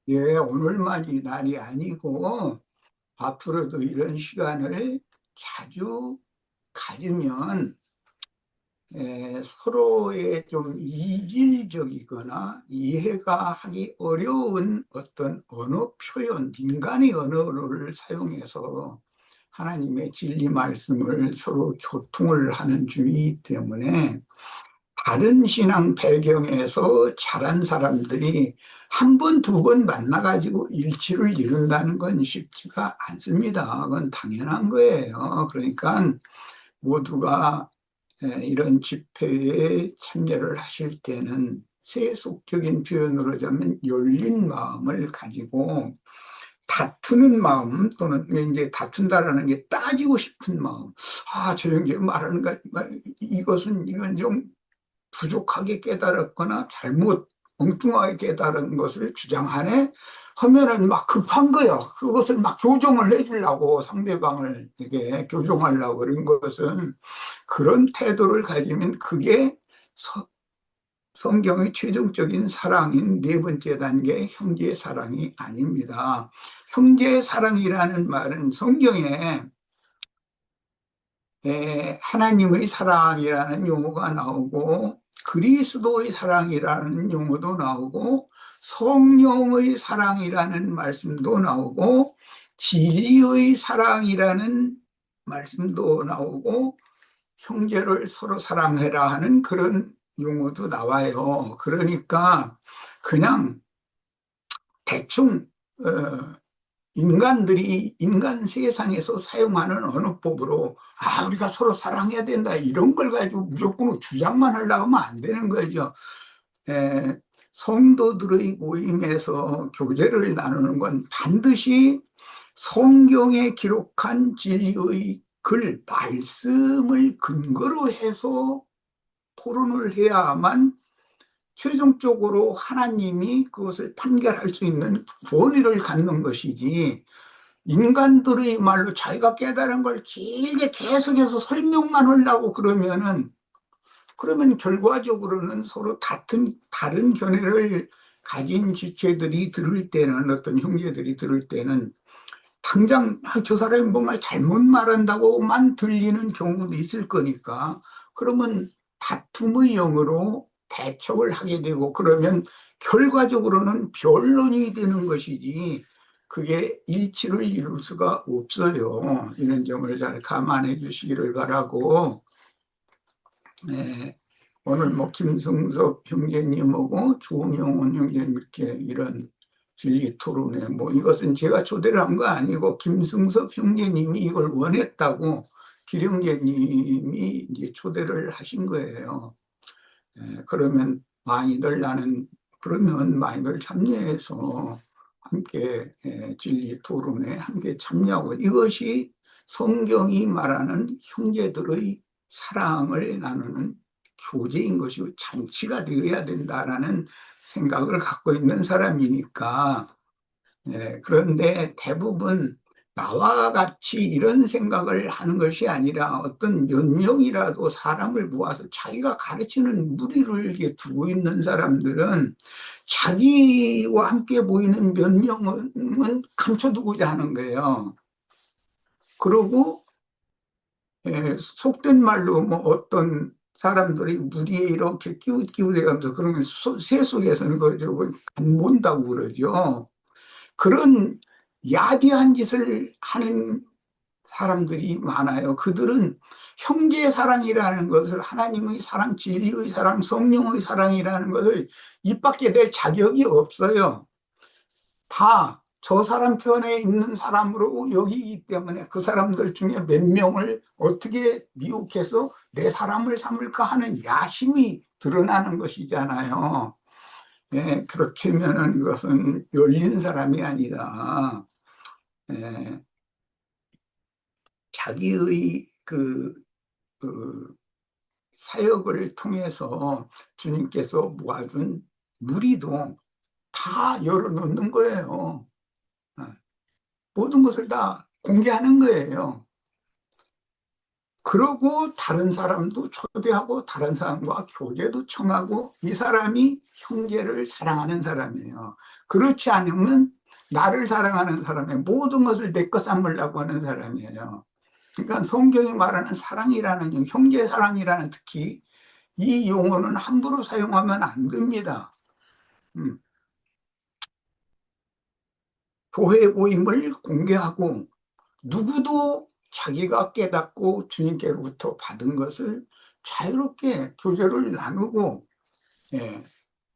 예, 오늘만이 날이 아니고 앞으로도 이런 시간을 자주 가지면 서로의 좀 이질적이거나 이해가 하기 어려운 어떤 언어 표현, 인간의 언어를 사용해서 하나님의 진리 말씀을 서로 교통을 하는 주의이기 때문에 다른 신앙 배경에서 자란 사람들이 한 번, 두 번 만나가지고 일치를 이룬다는 건 쉽지가 않습니다. 그건 당연한 거예요. 그러니까 모두가 이런 집회에 참여를 하실 때는 세속적인 표현으로 하자면 열린 마음을 가지고 다투는 마음 또는 이제 다툰다라는 게 따지고 싶은 마음. 아, 저 형제 말하는 거, 이건 좀 부족하게 깨달았거나 잘못 엉뚱하게 깨달은 것을 주장하네 하면은 막 급한 거야. 그것을 막 교정을 해주려고 상대방을 이게 교정하려고 그런 것은 그런 태도를 가지면 그게 성경의 최종적인 사랑인 네 번째 단계 형제의 사랑이 아닙니다. 형제의 사랑이라는 말은 성경에 하나님의 사랑이라는 용어가 나오고 그리스도의 사랑이라는 용어도 나오고 성령의 사랑이라는 말씀도 나오고 진리의 사랑이라는 말씀도 나오고 형제를 서로 사랑해라 하는 그런 용어도 나와요. 그러니까 그냥 대충 인간들이 인간 세상에서 사용하는 언어법으로 우리가 서로 사랑해야 된다 이런 걸 가지고 무조건 주장만 하려고 하면 안 되는 거죠. 에, 성도들의 모임에서 교제를 나누는 건 반드시 성경에 기록한 진리의 글, 말씀을 근거로 해서 토론을 해야만 최종적으로 하나님이 그것을 판결할 수 있는 권위를 갖는 것이지, 인간들의 말로 자기가 깨달은 걸 길게 계속해서 설명만 하려고 그러면 결과적으로는 서로 다른 견해를 가진 지체들이 들을 때는, 어떤 형제들이 들을 때는 당장 저 사람이 뭔가 잘못 말한다고만 들리는 경우도 있을 거니까, 그러면 다툼의 영으로 대척을 하게 되고, 그러면 결과적으로는 변론이 되는 것이지 그게 일치를 이룰 수가 없어요. 이런 점을 잘 감안해 주시기를 바라고, 오늘 뭐 김승섭 형제님하고 주명훈 형제님 이렇게 이런 진리 토론회, 뭐 이것은 제가 초대를 한 거 아니고 김승섭 형제님이 이걸 원했다고 길형제님이 이제 초대를 하신 거예요. 그러면 많이들 참여해서 함께 진리 토론에 함께 참여하고, 이것이 성경이 말하는 형제들의 사랑을 나누는 교제인 것이고 잔치가 되어야 된다라는 생각을 갖고 있는 사람이니까. 그런데 대부분 나와 같이 이런 생각을 하는 것이 아니라 어떤 몇 명이라도 사람을 모아서 자기가 가르치는 무리를 이렇게 두고 있는 사람들은 자기와 함께 모이는 몇 명은 감춰두고자 하는 거예요. 그러고 속된 말로 뭐 어떤 사람들이 무리에 이렇게 끼우대가면서 그런 새 속에서는 안 본다고 그러죠. 그런 야비한 짓을 하는 사람들이 많아요. 그들은 형제의 사랑이라는 것을, 하나님의 사랑, 진리의 사랑, 성령의 사랑이라는 것을 입 밖에 낼 자격이 없어요. 다 저 사람 편에 있는 사람으로 여기기 때문에 그 사람들 중에 몇 명을 어떻게 미혹해서 내 사람을 삼을까 하는 야심이 드러나는 것이잖아요. 그렇게 하면은 그것은 열린 사람이 아니다. 예, 자기의 그 사역을 통해서 주님께서 모아준 무리도 다 열어놓는 거예요. 예, 모든 것을 다 공개하는 거예요. 그러고 다른 사람도 초대하고 다른 사람과 교제도 청하고 이 사람이 형제를 사랑하는 사람이에요. 그렇지 않으면 나를 사랑하는 사람의 모든 것을 내 것 삼으려고 하는 사람이에요. 그러니까 성경이 말하는 사랑이라는 형제 사랑이라는 특히 이 용어는 함부로 사용하면 안 됩니다. 교회 모임을 공개하고 누구도 자기가 깨닫고 주님께로부터 받은 것을 자유롭게 교제를 나누고, 예,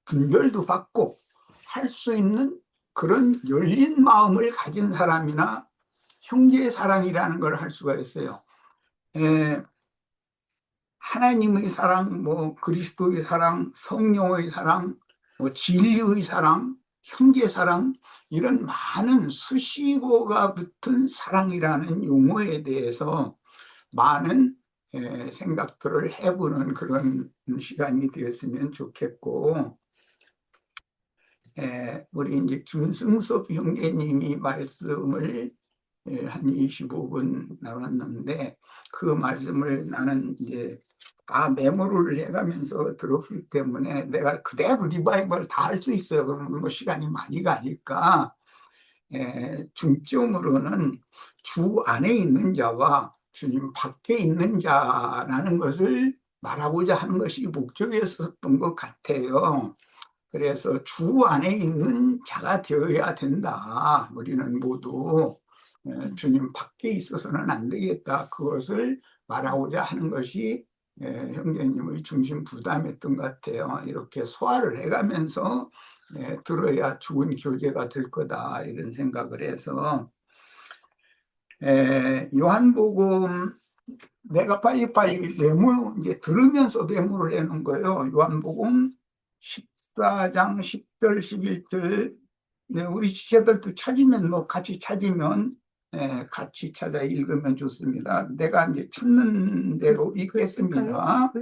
분별도 받고 할 수 있는 그런 열린 마음을 가진 사람이나 형제의 사랑이라는 걸 할 수가 있어요. 예, 하나님의 사랑, 뭐 그리스도의 사랑, 성령의 사랑, 뭐 진리의 사랑, 형제 사랑, 이런 많은 수식어가 붙은 사랑이라는 용어에 대해서 많은 생각들을 해보는 그런 시간이 되었으면 좋겠고, 우리 이제 김승섭 형제님이 말씀을 한 25분 나눴는데 그 말씀을 나는 이제 다 메모를 해가면서 들었기 때문에 내가 그대로 리바이벌 다 할 수 있어요. 그러면 뭐 시간이 많이 가니까 중점으로는 주 안에 있는 자와 주님 밖에 있는 자라는 것을 말하고자 하는 것이 목적이었던 것 같아요. 그래서 주 안에 있는 자가 되어야 된다. 우리는 모두 주님 밖에 있어서는 안 되겠다. 그것을 말하고자 하는 것이 형제님의 중심 부담이었던 것 같아요. 이렇게 소화를 해가면서 들어야 좋은 교제가 될 거다 이런 생각을 해서 요한복음 내가 빨리빨리 메모 이제 들으면서 메모를 해놓은 거예요. 요한복음 14장 10절 11절. 네, 우리 지체들도 찾으면 뭐 같이 찾으면 같이 찾아 읽으면 좋습니다. 내가 이제 찾는 대로 읽겠습니다.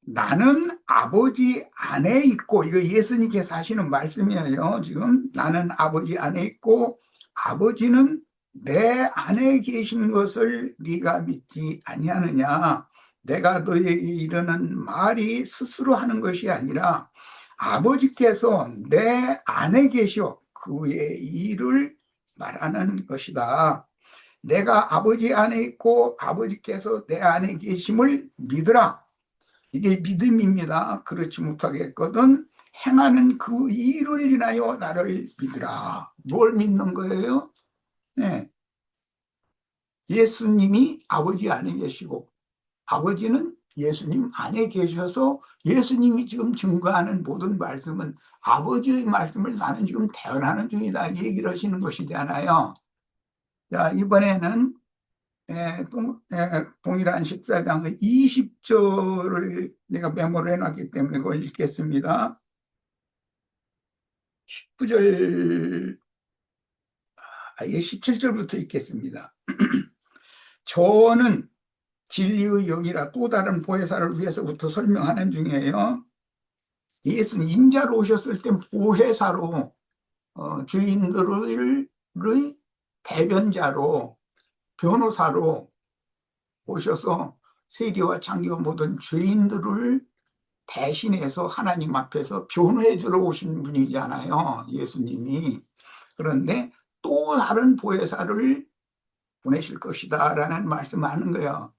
나는 아버지 안에 있고, 이거 예수님께서 하시는 말씀이에요. 지금 나는 아버지 안에 있고 아버지는 내 안에 계신 것을 네가 믿지 아니하느냐. 내가 너에게 이르는 말이 스스로 하는 것이 아니라 아버지께서 내 안에 계셔 그의 일을 말하는 것이다. 내가 아버지 안에 있고 아버지께서 내 안에 계심을 믿으라. 이게 믿음입니다. 그렇지 못하겠거든 행하는 그 일을 인하여 나를 믿으라. 뭘 믿는 거예요? 네. 예수님이 아버지 안에 계시고 아버지는 예수님 안에 계셔서 예수님이 지금 증거하는 모든 말씀은 아버지의 말씀을 나는 지금 대언하는 중이다 이 얘기를 하시는 것이잖아요. 자, 이번에는 동일한 14장의 20절을 내가 메모를 해놨기 때문에 그걸 읽겠습니다. 19절, 17절부터 읽겠습니다. 저는 진리의 영이라 또 다른 보혜사를 위해서부터 설명하는 중이에요. 예수는 인자로 오셨을 때 보혜사로 죄인들의 대변자로 변호사로 오셔서 세리와 창기와 모든 죄인들을 대신해서 하나님 앞에서 변호해 주러 오신 분이잖아요, 예수님이. 그런데 또 다른 보혜사를 보내실 것이다 라는 말씀하는 거예요.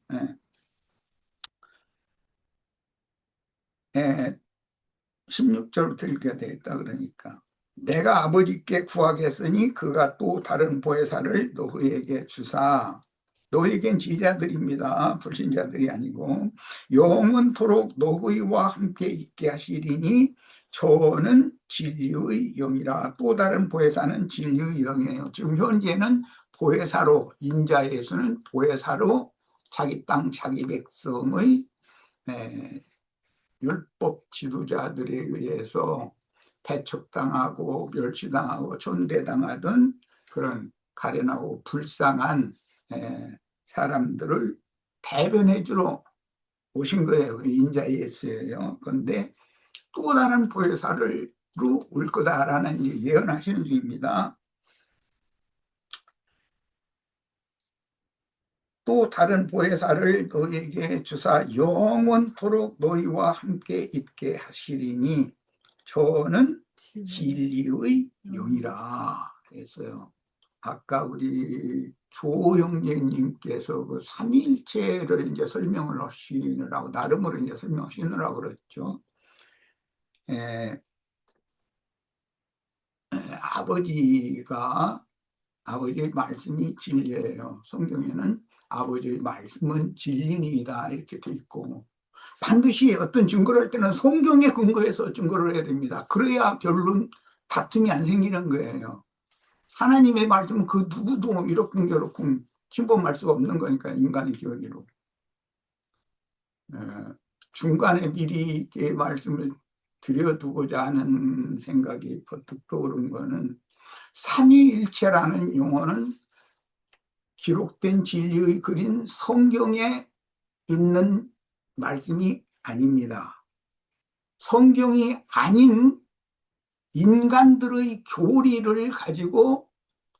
16절부터 읽어야 되겠다. 그러니까 내가 아버지께 구하겠으니 그가 또 다른 보혜사를 너희에게 주사. 너희에겐 지자들입니다. 불신자들이 아니고 영원토록 너희와 함께 있게 하시리니 저는 진리의 영이라. 또 다른 보혜사는 진리의 영이에요. 지금 현재는 보혜사로, 인자 예수는 보혜사로 자기 땅 자기 백성의 율법 지도자들에 의해서 배척당하고 멸시당하고 존대당하던 그런 가련하고 불쌍한 사람들을 대변해 주러 오신 거예요. 그 인자 예수예요. 그런데 또 다른 보혜사를 올 거다라는 예언하시는 중입니다. 또 다른 보혜사를 너희에게 주사 영원토록 너희와 함께 있게 하시리니 저는 진리의 영이라 했어요. 아까 우리 조 형제님께서 그 삼위일체를 이제 설명을 하시느라고 나름으로 이제 설명하시느라고 그랬죠. 아버지의 말씀이 진리예요. 성경에는 아버지의 말씀은 진리니이다 이렇게 돼 있고, 반드시 어떤 증거를 할 때는 성경에 근거해서 증거를 해야 됩니다. 그래야 별로 다툼이 안 생기는 거예요. 하나님의 말씀은 그 누구도 이렇쿵 저렇쿵 침범할 수가 없는 거니까, 인간의 기억으로. 중간에 미리 말씀을 드려두고자 하는 생각이 버뜩 떠오른 거는, 삼위일체라는 용어는 기록된 진리의 글인 성경에 있는 말씀이 아닙니다. 성경이 아닌 인간들의 교리를 가지고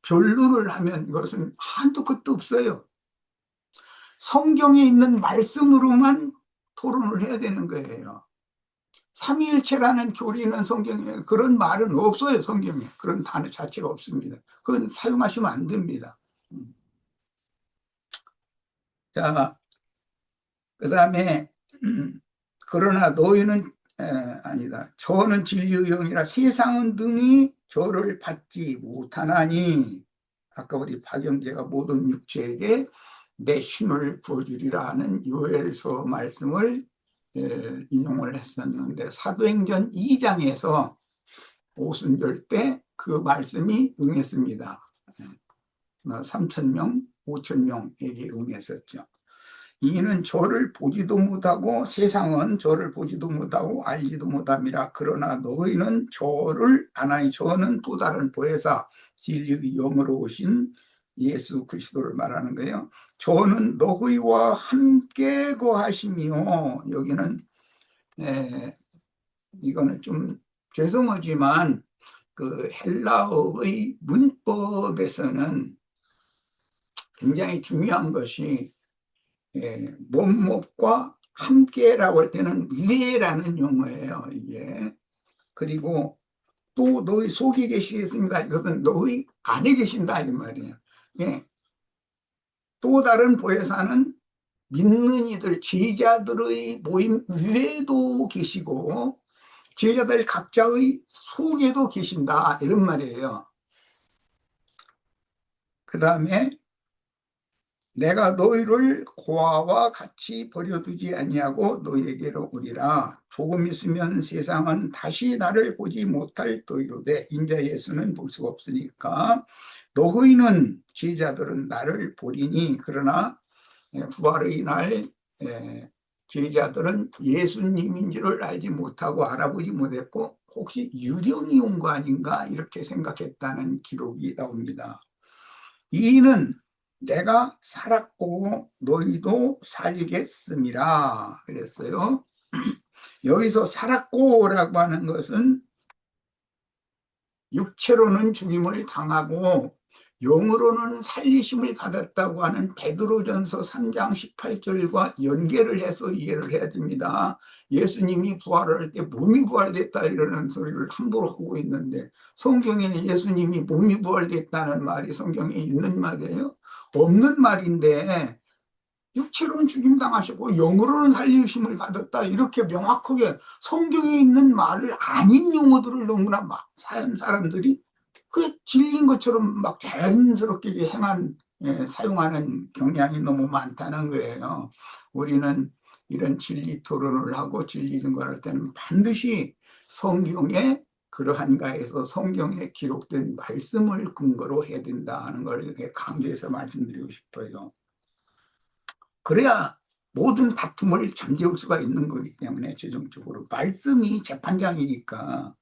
변론을 하면 이것은 한도 끝도 없어요. 성경에 있는 말씀으로만 토론을 해야 되는 거예요. 삼위일체라는 교리는 성경에 그런 말은 없어요. 성경에 그런 단어 자체가 없습니다. 그건 사용하시면 안 됩니다. 자, 그 다음에 그러나 너희는 아니다. 저는 진리의 영이라 세상은 등이 저를 받지 못하나니, 아까 우리 박영재가 모든 육체에게 내 힘을 부어주리라 하는 요엘서 말씀을 인용을 했었는데, 사도행전 2장에서 오순절 때 그 말씀이 응했습니다. 3,000명, 5,000명에게 응했었죠. 이는 저를 보지도 못하고 세상은 저를 보지도 못하고 알지도 못함이라. 그러나 너희는 저를 아나니, 저는 또 다른 보혜사 진리의 영으로 오신 예수 그리스도를 말하는 거예요. 저는 너희와 함께 거하시며, 여기는 이거는 좀 죄송하지만 그 헬라어의 문법에서는 굉장히 중요한 것이, 못목과 함께라고 할 때는 위에라는 용어예요, 이게. 그리고 또 너희 속에 계시겠습니다. 이것은 너희 안에 계신다 이 말이에요. 또 다른 보혜사는 믿는 이들, 제자들의 모임 위에도 계시고 제자들 각자의 속에도 계신다 이런 말이에요. 그 다음에 내가 너희를 고아와 같이 버려두지 아니하고 너희에게로 오리라. 조금 있으면 세상은 다시 나를 보지 못할 터이로되 인자 예수는 볼 수가 없으니까 너희는 제자들은 나를 보리니. 그러나 부활의 날 제자들은 예수님인 줄을 알지 못하고 알아보지 못했고, 혹시 유령이 온 거 아닌가 이렇게 생각했다는 기록이 나옵니다. 이는 내가 살았고 너희도 살겠음이라 그랬어요. 여기서 살았고라고 하는 것은 육체로는 죽임을 당하고 영으로는 살리심을 받았다고 하는 베드로전서 3장 18절과 연계를 해서 이해를 해야 됩니다. 예수님이 부활을 할 때 몸이 부활됐다 이러는 소리를 함부로 하고 있는데, 성경에 예수님이 몸이 부활됐다는 말이 성경에 있는 말이에요? 없는 말인데, 육체로는 죽임 당하시고 영으로는 살리심을 받았다 이렇게 명확하게 성경에 있는 말을 아닌 용어들을 너무나 막 사람들이 그 진리인 것처럼 막 자연스럽게 사용하는 경향이 너무 많다는 거예요. 우리는 이런 진리 토론을 하고 진리 증거할 때는 반드시 성경에 그러한가에서 성경에 기록된 말씀을 근거로 해야 된다는 걸 강조해서 말씀드리고 싶어요. 그래야 모든 다툼을 잠재울 수가 있는 거기 때문에, 최종적으로 말씀이 재판장이니까.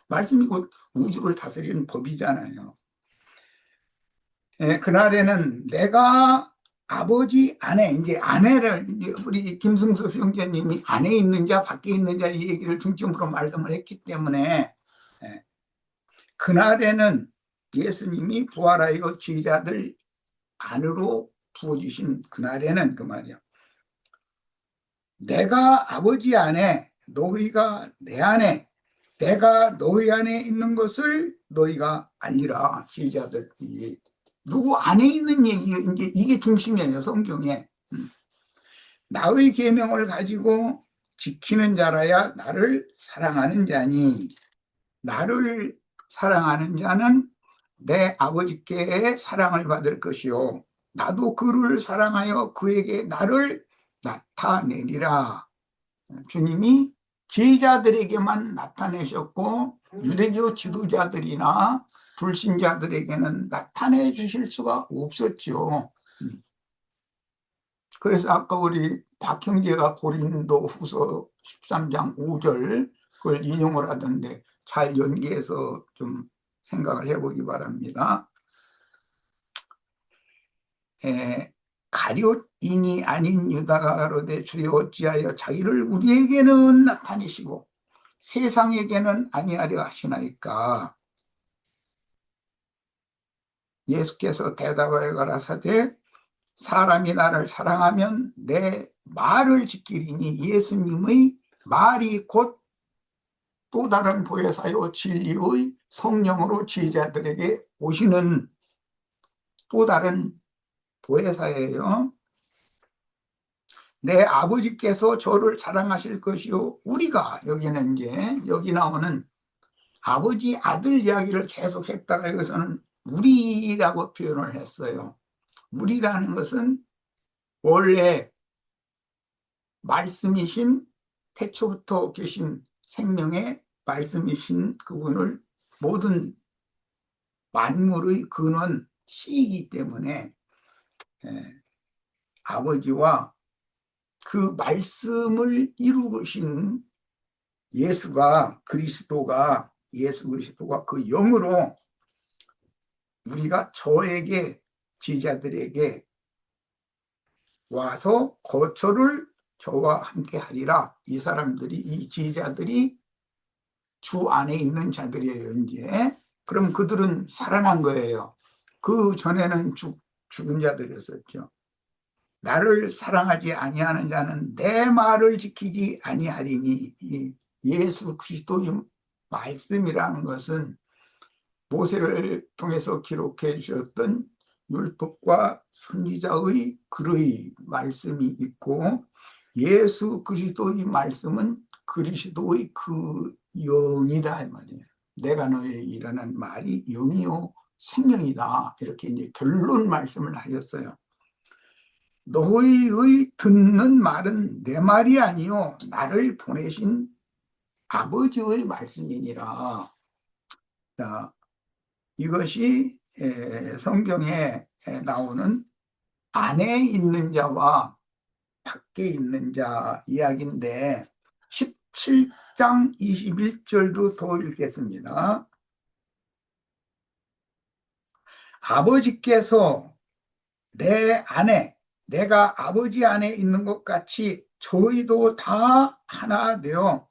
말씀이 곧 우주를 다스리는 법이잖아요. 그날에는 내가 아버지 안에, 이제 아내를 우리 김승섭 형제님이 안에 있는 자 밖에 있는 자 이 얘기를 중점으로 말씀을 했기 때문에, 그날에는 예수님이 부활하여 제자들 안으로 부어주신 그날에는 그 말이야. 내가 아버지 안에 너희가 내 안에 내가 너희 안에 있는 것을 너희가 알리라. 제자들 누구 안에 있는 얘기 이제 이게 중심이에요 성경에. 나의 계명을 가지고 지키는 자라야 나를 사랑하는 자니 나를 사랑하는 자는 내 아버지께 사랑을 받을 것이요 나도 그를 사랑하여 그에게 나를 나타내리라. 주님이 제자들에게만 나타내셨고 유대교 지도자들이나 불신자들에게는 나타내 주실 수가 없었죠. 그래서 아까 우리 박 형제가 고린도 후서 13장 5절 그걸 인용을 하던데 잘 연계해서 좀 생각을 해보기 바랍니다. 가룟인이 아닌 유다가 가로되 주여 어찌하여 자기를 우리에게는 나타내시고 세상에게는 아니하려 하시나이까. 예수께서 대답하여 가라사대 사람이 나를 사랑하면 내 말을 지키리니 예수님의 말이 곧 또 다른 보혜사요 진리의 성령으로 제자들에게 오시는 또 다른 보혜사예요. 내 아버지께서 저를 사랑하실 것이요 우리가 여기는 이제 여기 나오는 아버지 아들 이야기를 계속 했다가 여기서는 우리라고 표현을 했어요. 우리라는 것은 원래 말씀이신 태초부터 계신 생명의 말씀이신 그분을 모든 만물의 근원 씨이기 때문에 아버지와 그 말씀을 이루신 예수가 그리스도가 예수 그리스도가 그 영으로 우리가 저에게 제자들에게 와서 거처를 저와 함께 하리라. 이 사람들이 이 제자들이 주 안에 있는 자들이에요. 이제 그럼 그들은 살아난 거예요. 그 전에는 죽은 자들이었었죠. 나를 사랑하지 아니하는 자는 내 말을 지키지 아니하리니. 이 예수 그리스도의 말씀이라는 것은 모세를 통해서 기록해 주셨던 율법과 선지자의 글의 말씀이 있고 예수 그리스도의 말씀은 그리스도의 그 영이다 이 말이에요. 내가 너에 일어난 말이 영이요 생명이다 이렇게 이제 결론 말씀을 하셨어요. 너희의 듣는 말은 내 말이 아니요 나를 보내신 아버지의 말씀이니라. 자, 이것이 성경에 나오는 안에 있는 자와 밖에 있는 자 이야기인데 17장 21절도 더 읽겠습니다. 아버지께서 내 안에 내가 아버지 안에 있는 것 같이 저희도 다 하나 되어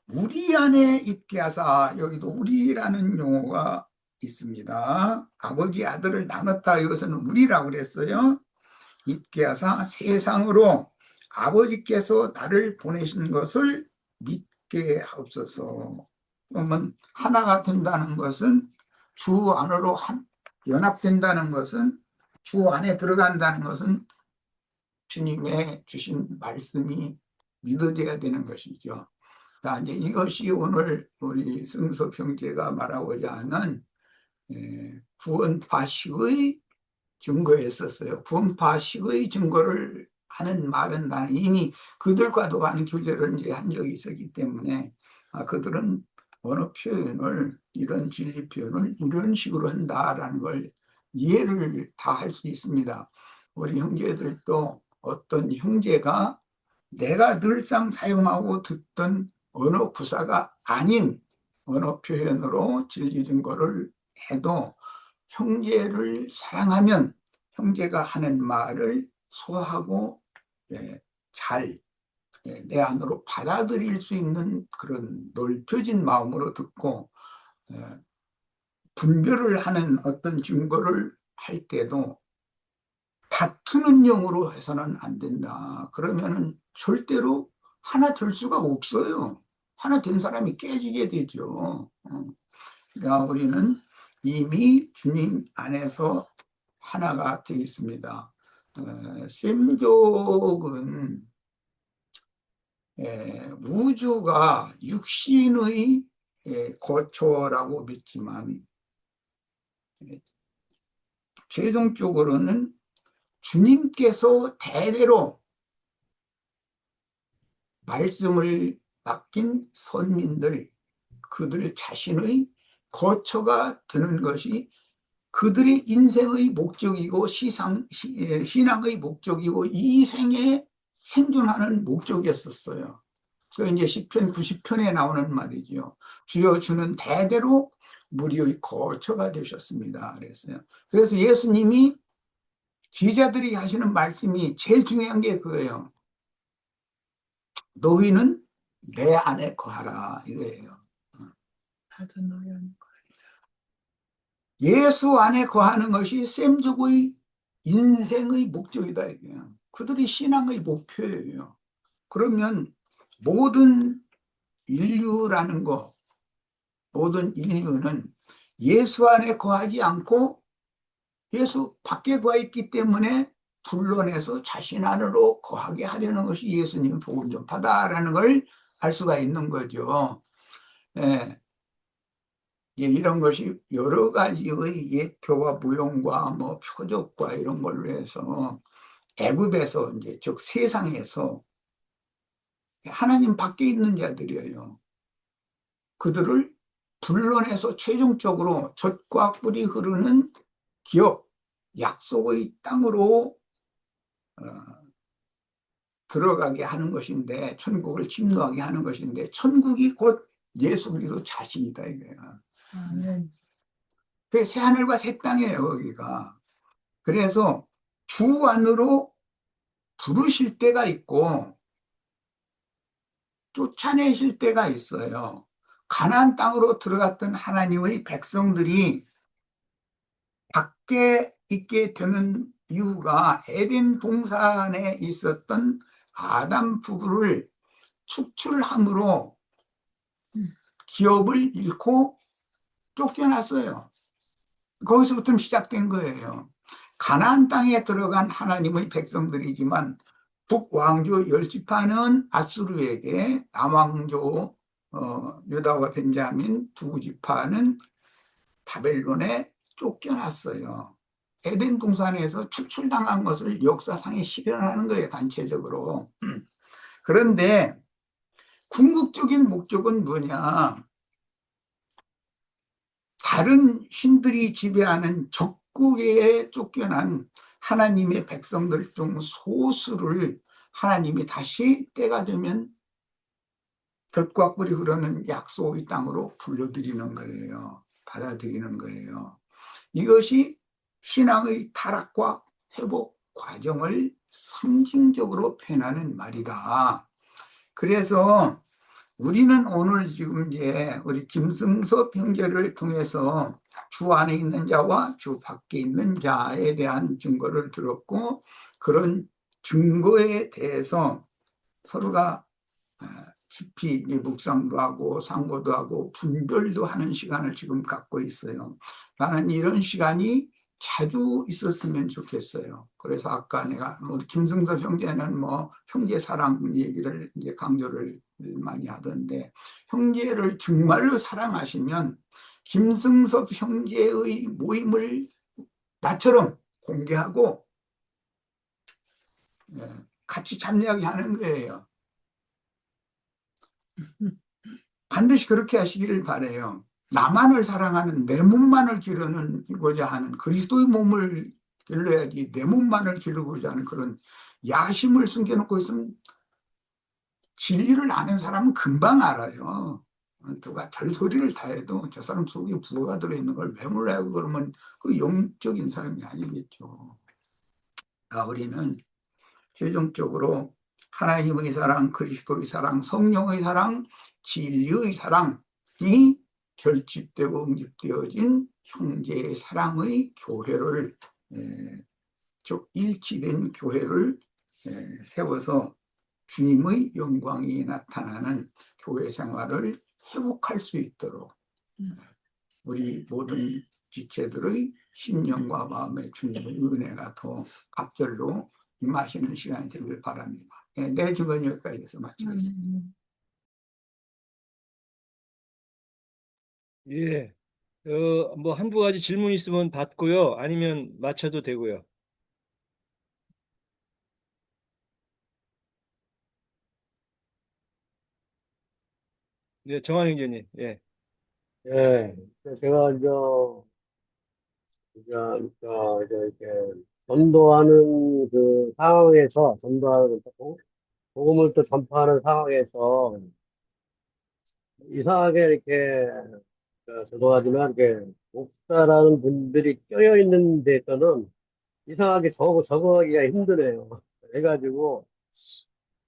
우리 안에 있게 하사. 여기도 우리라는 용어가 있습니다. 아버지 아들을 나눴다 이것은 우리라고 그랬어요. 있게 하사 세상으로 아버지께서 나를 보내신 것을 믿게 하옵소서. 그러면 하나가 된다는 것은 주 안으로 연합된다는 것은 주 안에 들어간다는 것은 주님의 주신 말씀이 믿어져야 되는 것이죠. 자, 이제 이것이 오늘 우리 승섭 형제가 말하고자 하는 구원파식의 증거였었어요. 구원파식의 증거를 하는 말은 나는 이미 그들과도 많은 교제를 이제 한 적이 있었기 때문에 그들은 언어 표현을 이런 진리 표현을 이런 식으로 한다라는 걸 이해를 다 할 수 있습니다. 우리 형제들도 어떤 형제가 내가 늘상 사용하고 듣던 언어 구사가 아닌 언어 표현으로 진리 증거를 해도 형제를 사랑하면 형제가 하는 말을 소화하고 잘 내 안으로 받아들일 수 있는 그런 넓혀진 마음으로 듣고 분별을 하는 어떤 증거를 할 때도 다투는 영으로 해서는 안 된다. 그러면은 절대로 하나 될 수가 없어요. 하나 된 사람이 깨지게 되죠. 그러니까 우리는 이미 주님 안에서 하나가 되어 있습니다. 셈족은 우주가 육신의 거처라고 믿지만 최종적으로는 주님께서 대대로 말씀을 맡긴 선민들, 그들 자신의 거처가 되는 것이 그들의 인생의 목적이고 신앙의 목적이고 이 생에 생존하는 목적이었었어요. 그 이제 시편 90편에 나오는 말이죠. 주여 주는 대대로 무리의 거처가 되셨습니다. 그랬어요. 그래서 예수님이 제자들이 하시는 말씀이 제일 중요한 게 그거예요. 너희는 내 안에 거하라 이거예요. 나도 너희 안에 예수 안에 거하는 것이 셈족의 인생의 목적이다 이게요. 그들이 신앙의 목표예요. 그러면 모든 인류라는 거, 모든 인류는 예수 안에 거하지 않고 예수 밖에 거하 있기 때문에 불러내서 자신 안으로 거하게 하려는 것이 예수님 복음 전파다라는 걸 알 수가 있는 거죠. 예. 이런 것이 여러 가지의 예표와 무용과 뭐 표적과 이런 걸로 해서 애굽에서 이제 즉 세상에서 하나님 밖에 있는 자들이에요. 그들을 불러내서 최종적으로 젖과 꿀이 흐르는 기업, 약속의 땅으로 들어가게 하는 것인데, 천국을 침노하게 하는 것인데, 천국이 곧 예수 그리스도 자신이다 이거야. 그게 새 하늘과 새 땅이에요 거기가. 그래서 주 안으로 부르실 때가 있고 쫓아내실 때가 있어요. 가나안 땅으로 들어갔던 하나님의 백성들이 밖에 있게 되는 이유가 에덴 동산에 있었던 아담 부부를 축출함으로 기업을 잃고 쫓겨났어요. 거기서부터 시작된 거예요. 가나안 땅에 들어간 하나님의 백성들이지만 북왕조 10지파는 아수르에게, 남왕조 유다와 벤자민 두 지파는 바벨론에 쫓겨났어요. 에덴 동산에서 추출당한 것을 역사상에 실현하는 거예요, 단체적으로. 그런데 궁극적인 목적은 뭐냐? 다른 신들이 지배하는 적국에 쫓겨난 하나님의 백성들 중 소수를 하나님이 다시 때가 되면 젖과 꿀이 흐르는 약속의 땅으로 불러들이는 거예요. 받아들이는 거예요. 이것이 신앙의 타락과 회복 과정을 상징적으로 표현하는 말이다. 그래서 우리는 오늘 지금 이제 우리 김승섭 형제를 통해서 주 안에 있는 자와 주 밖에 있는 자에 대한 증거를 들었고, 그런 증거에 대해서 서로가 깊이 묵상도 하고 상고도 하고 분별도 하는 시간을 지금 갖고 있어요. 나는 이런 시간이 자주 있었으면 좋겠어요. 그래서 아까 내가 우리 김승섭 형제는 뭐 형제 사랑 얘기를 이제 강조를 많이 하던데, 형제를 정말로 사랑하시면 김승섭 형제의 모임을 나처럼 공개하고 같이 참여하게 하는 거예요. 반드시 그렇게 하시기를 바라요. 나만을 사랑하는 내 몸만을 기르고자 하는, 그리스도의 몸을 길러야지 내 몸만을 기르고자 하는 그런 야심을 숨겨놓고 있으면 진리를 아는 사람은 금방 알아요. 누가 별소리를 다 해도 저 사람 속에 부어가 들어있는 걸 왜 몰라요? 그러면 그 영적인 사람이 아니겠죠. 우리는 최종적으로 하나님의 사랑, 그리스도의 사랑, 성령의 사랑, 진리의 사랑이 결집되고 응집되어진 형제의 사랑의 교회를 일치된 교회를 세워서 주님의 영광이 나타나는 교회 생활을 회복할 수 있도록 우리 모든 지체들의 심령과 마음의 주님의 은혜가 더 갑절로 임하시는 시간이 되길 바랍니다. 내 증언 여기까지 해서 마치겠습니다. 예. 뭐 한두 가지 질문 있으면 받고요. 아니면 마쳐도 되고요. 네, 정한 형제님. 예. 예, 제가 이제 이렇게 전도하는 그 상황에서, 복음을 또 전파하는 상황에서, 이상하게 이렇게, 죄송하지만, 이렇게, 목사라는 분들이 껴여 있는 데서는 이상하게 적응하기가 힘드네요. 그래가지고,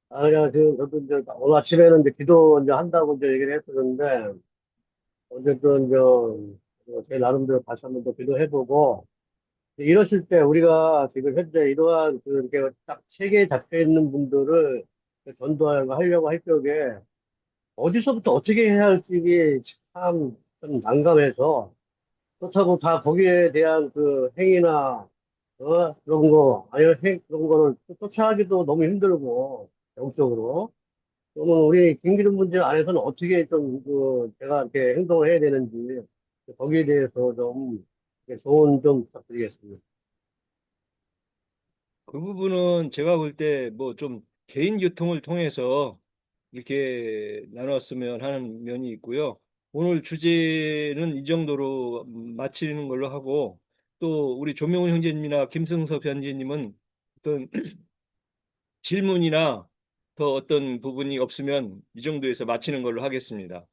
그냥 지금 저도 이제 오늘 아침에는 이제 기도 이제 한다고 이제 얘기를 했었는데, 어쨌든 제 나름대로 다시 한번 더 기도해보고, 이러실 때 우리가 지금 현재 이러한 이렇게 딱 체계에 잡혀 있는 분들을 전도하려고 할 적에 어디서부터 어떻게 해야 할지 참 좀 난감해서 그렇다고 다 거기에 대한 그 행위나 그런 거 아니면 그런 거를 쫓아가기도 너무 힘들고 영적으로 그러면 우리 김기름 문제 안에서는 어떻게 제가 이렇게 행동을 해야 되는지 거기에 대해서 좀 조언 좀 부탁드리겠습니다. 그 부분은 제가 볼 때 뭐 좀 개인 교통을 통해서 이렇게 나눴으면 하는 면이 있고요. 오늘 주제는 이 정도로 마치는 걸로 하고 또 우리 조명훈 형제님이나 김승섭 형제님은 어떤 질문이나 더 어떤 부분이 없으면 이 정도에서 마치는 걸로 하겠습니다.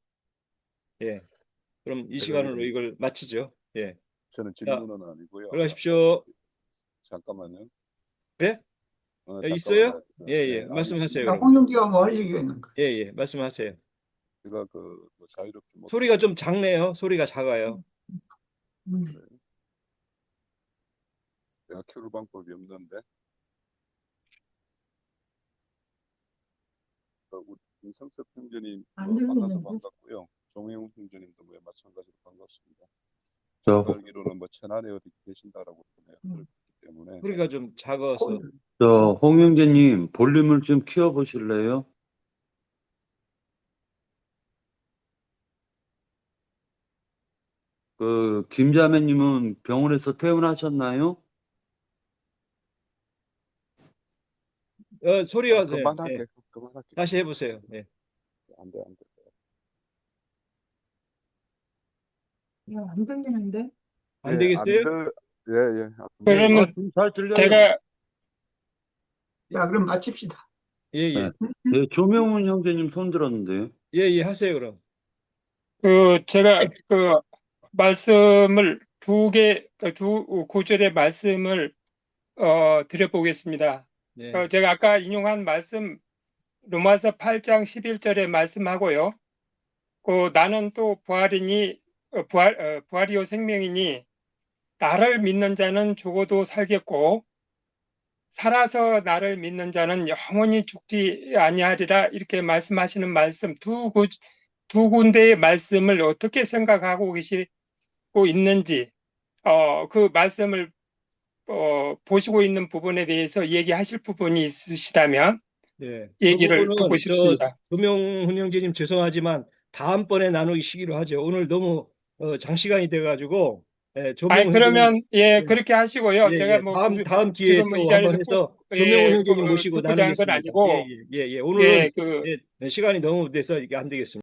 예. 그럼 이 시간으로 이걸 마치죠. 예. 저는 자, 질문은 아니고요. 들어가십시오. 잠깐만요. 네? 있어요? 예, 예. 말씀하세요, 그럼. 홍영기가 뭐 할 얘기가 있는가? 예, 예. 말씀하세요. 제가 뭐 자유롭게 소리가 좀 작네요. 소리가 작아요. 내가 키울 방법이 없는데 우리 김성섭 형제님 안 만나서 들리는데? 반갑고요. 종혜웅 형제님도 뭐 마찬가지로 반갑습니다. 저, 제가 알기로는 뭐 천안에 어디 계신다라고 들었기 때문에 소리가 좀 작아서. 홍영재님, 볼륨을 좀 키워보실래요? 김자매님은 병원에서 퇴원하셨나요? 소리가, 네, 그만할게. 예. 그만할게. 다시 해보세요. 예. 안 돼, 안 돼. 야, 안 들리는데? 안 되겠어요? 예, 예. 아, 지금 잘 들려요. 제가 자, 그럼 마칩시다. 예, 예. 네, 조명훈 형제님 손 들었는데요. 예, 예. 하세요, 그럼. 제가 말씀을 두 구절의 말씀을 드려보겠습니다. 네. 제가 아까 인용한 말씀 로마서 8장 11절의 말씀하고요. 나는 또 부활이니 부활이요 생명이니 나를 믿는 자는 죽어도 살겠고 살아서 나를 믿는 자는 영원히 죽지 아니하리라 이렇게 말씀하시는 말씀 두 군데의 말씀을 어떻게 생각하고 계시고 있는지 그 말씀을 보시고 있는 부분에 대해서 얘기하실 부분이 있으시다면 네. 얘기를 그 듣고 부분은 싶습니다. 조명훈 형제님 죄송하지만 다음번에 나누시기로 하죠. 오늘 너무 장시간이 돼가지고 조명훈 그러면 형제님 그렇게 하시고요. 예, 제가 예. 다음 기회에 지금 이 또 자리에서 한번 해서 조명훈 형제님 모시고 듣고자 한 건 나누겠습니다. 예, 아니고 예, 예, 예. 오늘은 예, 시간이 너무 돼서 이게 안 되겠습니다.